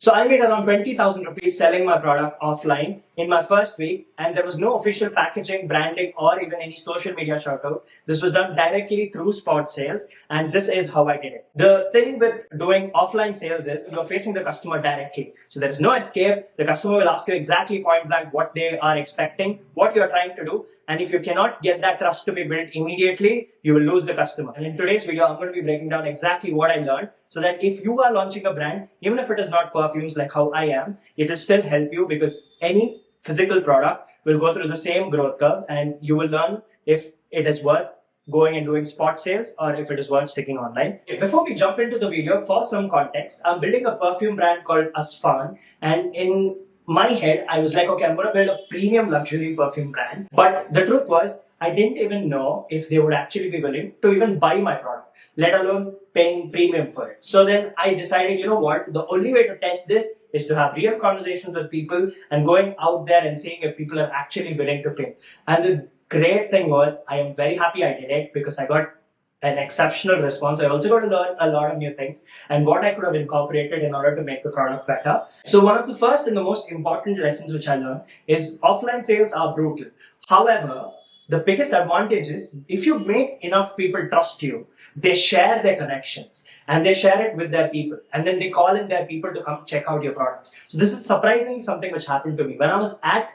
So I made around 20,000 rupees selling my product offline in my first week, and there was no official packaging, branding, or even any social media shout out. This was done directly through spot sales, and this is how I did it. The thing with doing offline sales is you're facing the customer directly. So there is no escape. The customer will ask you exactly point blank what they are expecting, what you're trying to do, and if you cannot get that trust to be built immediately, you will lose the customer. And in today's video, I'm going to be breaking down exactly what I learned so that if you are launching a brand, even if it is not perfumes like how I am, it will still help you because any physical product will go through the same growth curve and you will learn if it is worth going and doing spot sales or if it is worth sticking online. Before we jump into the video, for some context, I'm building a perfume brand called Asfaan, and in my head, I was like, okay, I'm going to build a premium luxury perfume brand. But the truth was, I didn't even know if they would actually be willing to even buy my product, let alone paying premium for it. So then I decided, you know what, the only way to test this is to have real conversations with people and going out there and seeing if people are actually willing to pay. And the great thing was, I am very happy I did it because I got an exceptional response. I also got to learn a lot of new things and what I could have incorporated in order to make the product better. So one of the first and the most important lessons which I learned is offline sales are brutal. However, the biggest advantage is if you make enough people trust you, they share their connections and they share it with their people and then they call in their people to come check out your products. So this is surprisingly something which happened to me. When I was at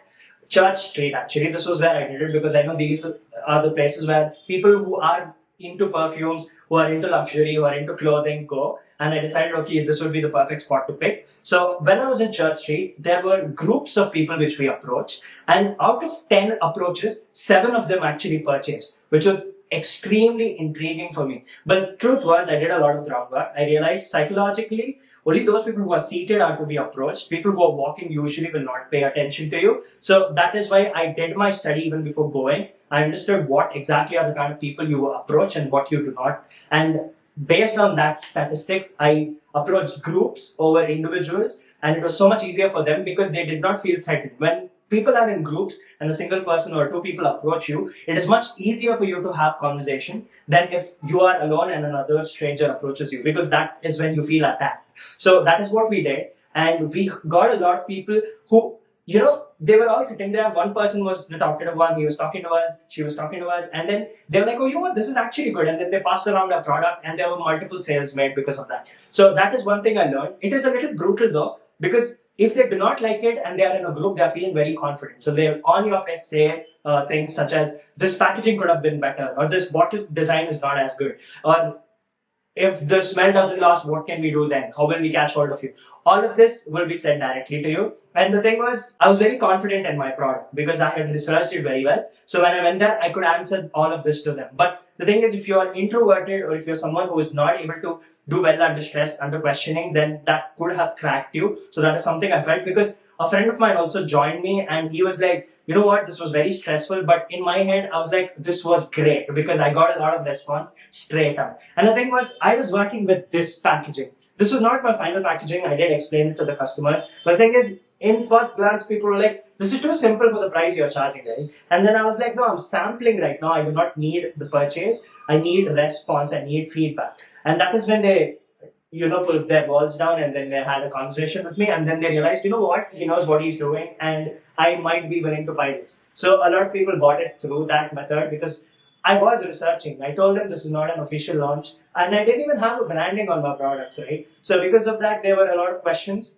Church Street, actually, this was where I did it because I know these are the places where people who are into perfumes, who are into luxury, who are into clothing go. And I decided, okay, this would be the perfect spot to pick. So when I was in Church Street, there were groups of people which we approached. And out of 10 approaches, 7 of them actually purchased, which was extremely intriguing for me. But the truth was, I did a lot of groundwork. I realized psychologically, only those people who are seated are to be approached. People who are walking usually will not pay attention to you. So that is why I did my study even before going. I understood what exactly are the kind of people you approach and what you do not. And based on that statistics, I approached groups over individuals, and it was so much easier for them because they did not feel threatened. When people are in groups and a single person or 2 people approach you, it is much easier for you to have conversation than if you are alone and another stranger approaches you, because that is when you feel attacked. So that is what we did, and we got a lot of people who, you know, they were all sitting there. One person was the talkative one. He was talking to us. She was talking to us. And then they were like, oh, you know what? This is actually good. And then they passed around our product and there were multiple sales made because of that. So that is one thing I learned. It is a little brutal though, because if they do not like it and they are in a group, they are feeling very confident. So they're on your face say things such as, this packaging could have been better, or this bottle design is not as good, or if the smell doesn't last, what can we do then? How will we catch hold of you? All of this will be said directly to you. And the thing was, I was very confident in my product because I had researched it very well. So when I went there, I could answer all of this to them. But the thing is, if you are introverted or if you're someone who is not able to do well under stress, under questioning, then that could have cracked you. So that is something I felt, because a friend of mine also joined me and he was like, you know what, this was very stressful, but in my head, I was like, this was great because I got a lot of response straight up. And the thing was, I was working with this packaging. This was not my final packaging. I did explain it to the customers. But the thing is, in first glance, people were like, this is too simple for the price you're charging, right? And then I was like, no, I'm sampling right now. I do not need the purchase. I need response. I need feedback. And that is when they, you know, put their balls down and then they had a conversation with me, and then they realized, you know what, he knows what he's doing and I might be willing to buy this. So a lot of people bought it through that method because I was researching. I told them this is not an official launch and I didn't even have a branding on my products, right? So because of that, there were a lot of questions.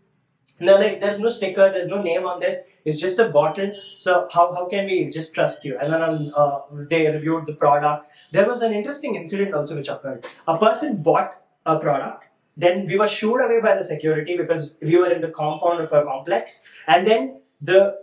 And they're like, there's no sticker, there's no name on this, it's just a bottle. So how can we just trust you? And then they reviewed the product. There was an interesting incident also which occurred. A person bought a product. Then we were shooed away by the security because we were in the compound of a complex. And then the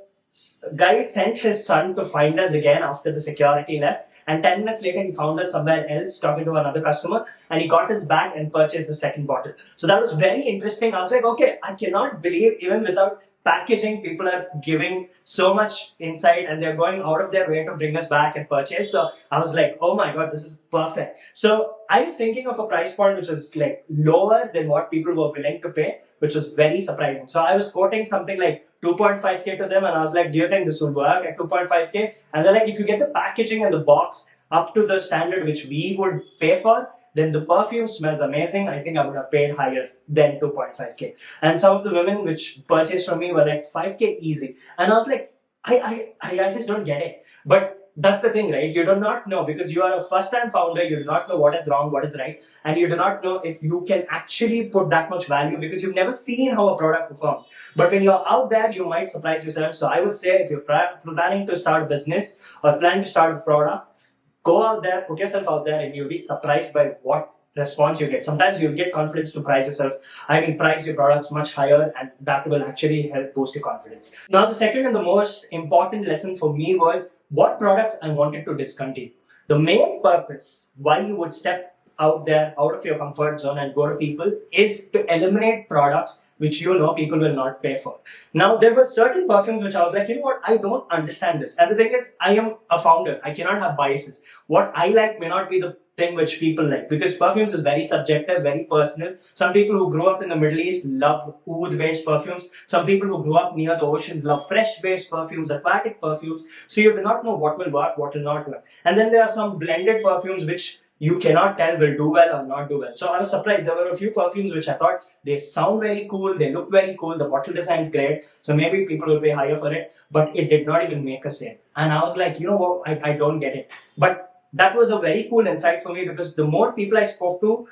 guy sent his son to find us again after the security left. And 10 minutes later, he found us somewhere else talking to another customer. And he got us back and purchased the second bottle. So that was very interesting. I was like, okay, I cannot believe even without packaging, people are giving so much insight and they're going out of their way to bring us back and purchase. So I was like, oh my God, this is perfect. So I was thinking of a price point which was like lower than what people were willing to pay, which was very surprising. So I was quoting something like 2.5K to them and I was like, do you think this will work at 2.5K? And they're like, if you get the packaging and the box up to the standard which we would pay for, then the perfume smells amazing. I think I would have paid higher than 2.5k. And some of the women which purchased from me were like 5k easy. And I was like, I just don't get it. But that's the thing, right? You do not know, because you are a first time founder, you do not know what is wrong, what is right, and you do not know if you can actually put that much value because you've never seen how a product performs. But when you're out there, you might surprise yourself. So I would say, if you're planning to start a business or planning to start a product, go out there, put yourself out there, and you'll be surprised by what response you get. Sometimes you'll get confidence to price yourself. I mean, price your products much higher, and that will actually help boost your confidence. Now, the second and the most important lesson for me was what products I wanted to discontinue. The main purpose why you would step out there, out of your comfort zone, and go to people is to eliminate products which you know people will not pay for. Now, there were certain perfumes which I was like, you know what, I don't understand this. And the thing is, I am a founder. I cannot have biases. What I like may not be the thing which people like, because perfumes is very subjective, very personal. Some people who grew up in the Middle East love oud based perfumes. Some people who grew up near the oceans love fresh based perfumes, aquatic perfumes. So you do not know what will work, what will not work. And then there are some blended perfumes which you cannot tell will do well or not do well. So I was surprised. There were a few perfumes which I thought they sound very cool, they look very cool, the bottle design is great, so maybe people will pay higher for it, but it did not even make a sale. And I was like, you know what, I don't get it. But that was a very cool insight for me, because the more people I spoke to,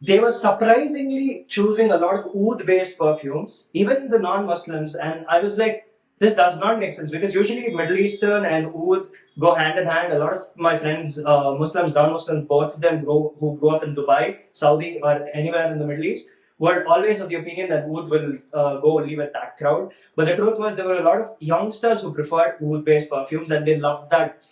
they were surprisingly choosing a lot of oud based perfumes, even the non-Muslims. And I was like, this does not make sense, because usually Middle Eastern and oud go hand in hand. A lot of my friends, Muslims, non-Muslims, both of them who grew up in Dubai, Saudi, or anywhere in the Middle East, were always of the opinion that oud will go only with that crowd. But the truth was, there were a lot of youngsters who preferred oud-based perfumes, and they loved that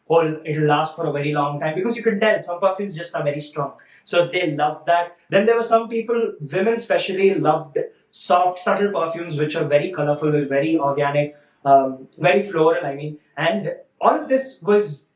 whole, it'll last for a very long time, because you can tell some perfumes just are very strong. So they loved that. Then there were some people, women especially, loved soft, subtle perfumes which are very colorful, very organic, very floral, I mean. And all of this was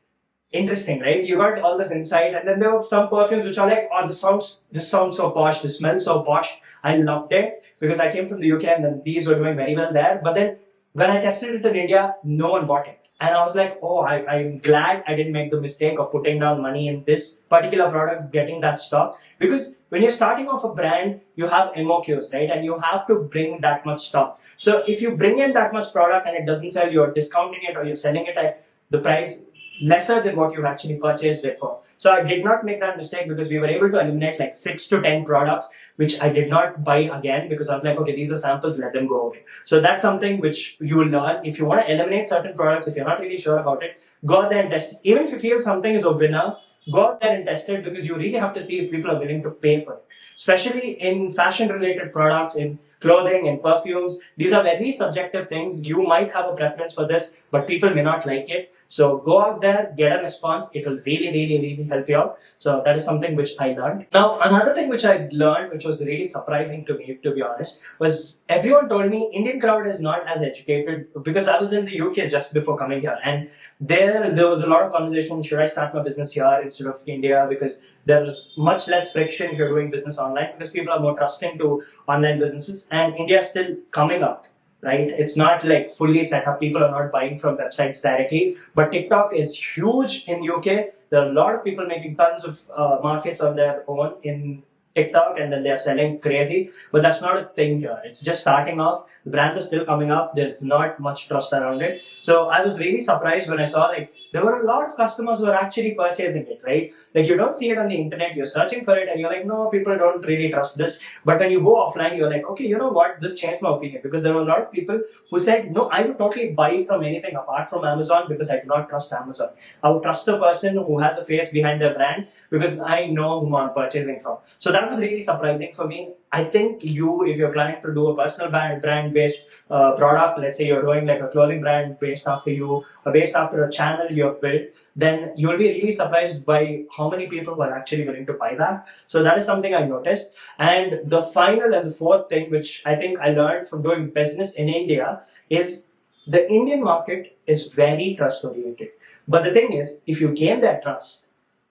interesting, right? You got all this insight. And then there were some perfumes which are like, oh, this sounds so posh, this smells so posh. I loved it, because I came from the UK and then these were doing very well there. But then when I tested it in India, no one bought it. And I was like, oh, I'm glad I didn't make the mistake of putting down money in this particular product, getting that stock. Because when you're starting off a brand, you have MOQs, right? And you have to bring that much stock. So if you bring in that much product and it doesn't sell, you're discounting it or you're selling it at the price lesser than what you've actually purchased it for. So I did not make that mistake, because we were able to eliminate like 6 to 10 products, which I did not buy again, because I was like, okay, these are samples, let them go away. So that's something which you will learn. If you want to eliminate certain products, if you're not really sure about it, go out there and test it. Even if you feel something is a winner, go out there and test it, because you really have to see if people are willing to pay for it. Especially in fashion related products, in clothing and perfumes, these are very subjective things. You might have a preference for this, but people may not like it. So go out there, get a response. It will really help you out. So that is something which I learned. Now, another thing which I learned, which was really surprising to me, to be honest, was everyone told me Indian crowd is not as educated, because I was in the UK just before coming here, and there was a lot of conversation, should I start my business here instead of India, because there's much less friction if you're doing business online, because people are more trusting to online businesses, and India is still coming up, right? It's not like fully set up. People are not buying from websites directly, but TikTok is huge in UK. There are a lot of people making tons of markets on their own in TikTok, and then they're selling crazy. But that's not a thing here. It's just starting off. The brands are still coming up. There's not much trust around it. So I was really surprised when I saw like there were a lot of customers who are actually purchasing it, right? Like you don't see it on the internet, you're searching for it and you're like, no, people don't really trust this. But when you go offline, you're like, okay, you know what? This changed my opinion, because there were a lot of people who said, no, I would totally buy from anything apart from Amazon, because I do not trust Amazon. I would trust the person who has a face behind their brand, because I know whom I'm purchasing from. So that was really surprising for me. I think if you're planning to do a personal brand-based product, let's say you're doing like a clothing brand based after you, or based after a channel you have built, then you'll be really surprised by how many people were actually willing to buy that. So that is something I noticed. And the final and the fourth thing, which I think I learned from doing business in India, is the Indian market is very trust-oriented. But the thing is, if you gain their trust,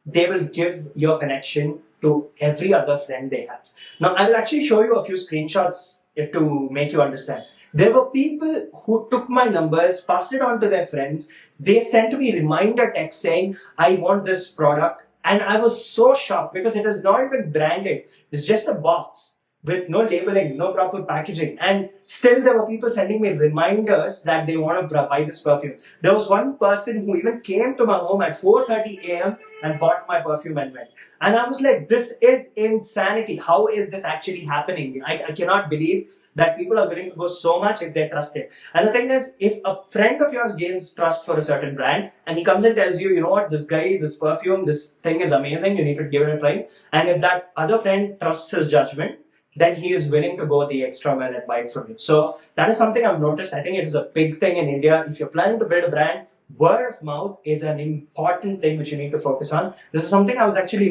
they will give your connection to every other friend they have. Now, I will actually show you a few screenshots to make you understand. There were people who took my numbers, passed it on to their friends. They sent me reminder text saying, I want this product. And I was so shocked because it is not even branded. It's just a box with no labeling, no proper packaging. And still there were people sending me reminders that they want to buy this perfume. There was one person who even came to my home at 4:30 a.m. and bought my perfume and went. And I was like, this is insanity. How is this actually happening? I cannot believe that people are willing to go so much if they trust it. And the thing is, if a friend of yours gains trust for a certain brand and he comes and tells you, you know what, this guy, this perfume, this thing is amazing, you need to give it a try. And if that other friend trusts his judgment, then he is willing to go the extra mile and buy it from you. So that is something I've noticed. I think it is a big thing in India. If you're planning to build a brand, word of mouth is an important thing which you need to focus on. This is something I was actually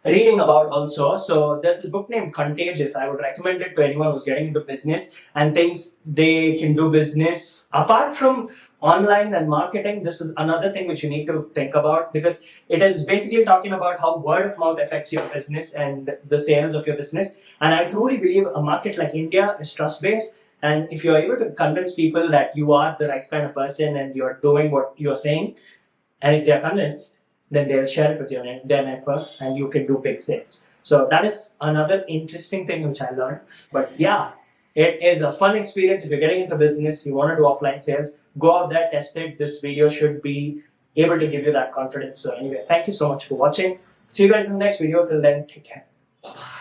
reading about also. So there's this book named Contagious. I would recommend it to anyone who's getting into business and thinks they can do business apart from online and marketing. This is another thing which you need to think about, because it is basically talking about how word of mouth affects your business and the sales of your business. And I truly believe a market like India is trust based. And if you're able to convince people that you are the right kind of person and you're doing what you're saying, and if they are convinced, then they'll share it with their networks and you can do big sales. So that is another interesting thing which I learned. But yeah, it is a fun experience. If you're getting into business, you want to do offline sales, go out there, test it. This video should be able to give you that confidence. So anyway, thank you so much for watching. See you guys in the next video. Till then, take care. Bye-bye.